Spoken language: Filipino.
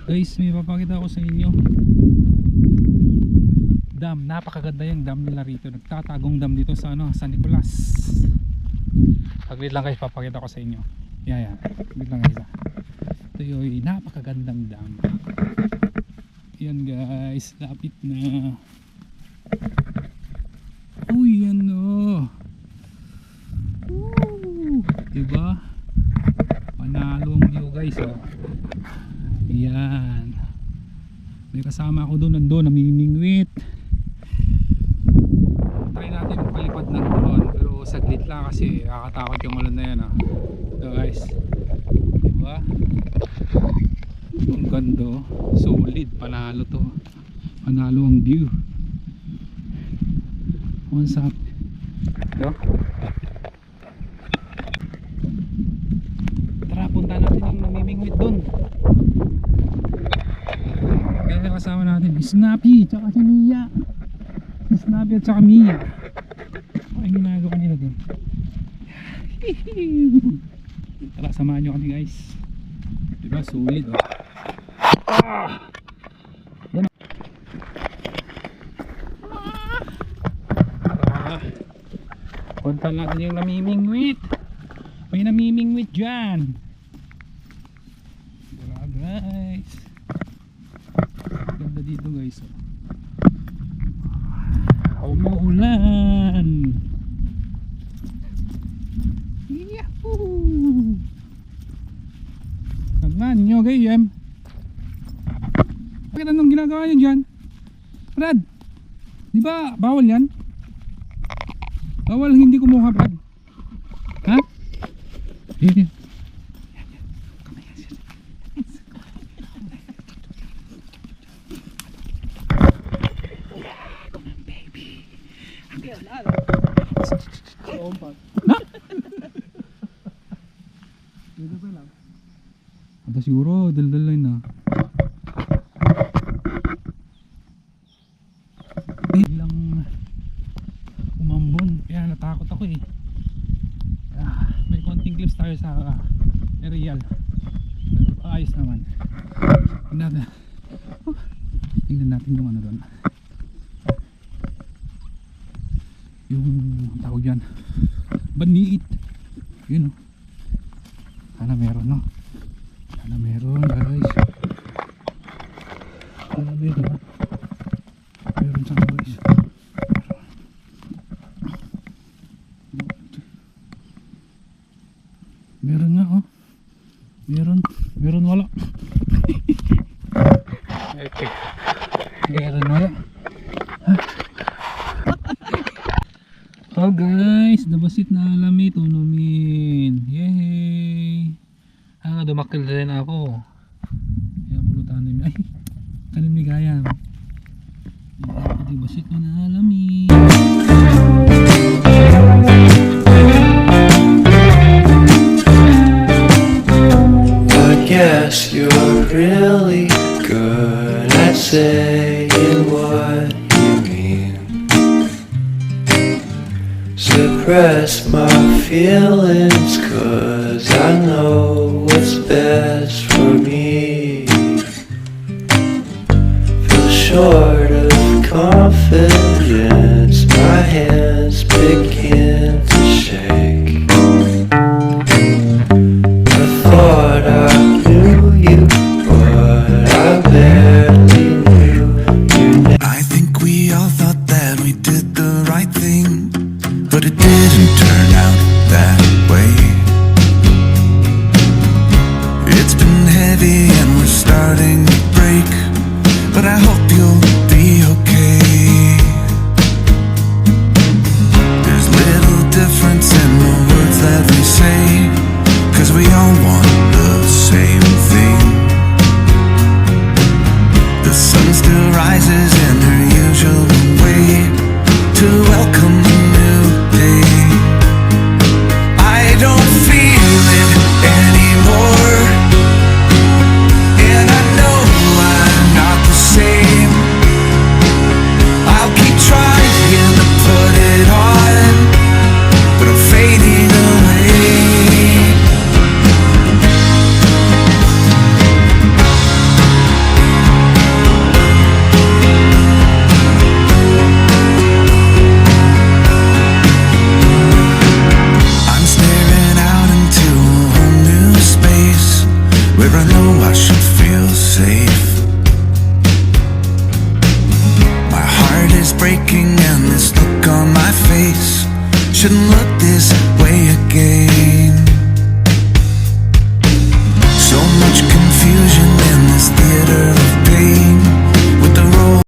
Guys, may papakita ko sa inyo dam. Napakaganda yung dam nila rito. Nagtatagong dam dito sa San Nicolas. Saglit lang guys, papakita ko sa inyo. Yan. Saglit lang guys. Ito yung napakagandang dam. Yan guys, lapit na. Uy, yan o. Diba? Panalo ang view guys oh. Yan. May kasama ako doon, nandun, namimingwit. Try natin magpalipad ng drone, pero saglit lang kasi kakatakot yung ulan na yan ah. Ito guys, diba? Ang ganda, solid, panalo to. Panalo ang view. What's up? Ito. Tara, punta natin yung namimingwit doon. Kaya kasama natin Snappy tsaka si Mia. Si Snappy at saka Mia. Ay, ginagawa nila doon. Tara, samahan nyo kami guys. Diba, solid oh. Yan. Punta natin yung namimingwit. May namimingwit dyan. Tara guys. Ganda dito guys oh. Umuulan. Yahoo! Saan nyo gayem? Bakit anong ginagawa nyo dyan? Brad, di ba bawal yan? Bawal hindi kumuha Brad. Ha? Yan. Na? Aba siguro, daldal na. Bilang umambon, kaya natakot ako eh. May konting clips tayo sa aerial. Pero ayos naman. Tingnan natin yung ano doon. Yung tawag dyan, baniit. Yun o. Sana meron no. Sana meron guys. Sana meron. Meron sana guys. Meron nga oh. Meron wala. Okay. Meron wala. Oh guys, dabasit na alami ito namin. Yay! Dumakil rin ako. Kaya pulutan namin. Ay, kanin may gaya. Dabasit na alami. I guess you're really good at saying what suppress my feelings, 'cause I know what's best for me. Feel short of confidence, my hands begin to shake. I thought I knew you, but I barely knew your name. I think we all thought that we did the right thing, but it didn't turn out that way. where I know I should feel safe. My heart is breaking and this look on my face shouldn't look this way again.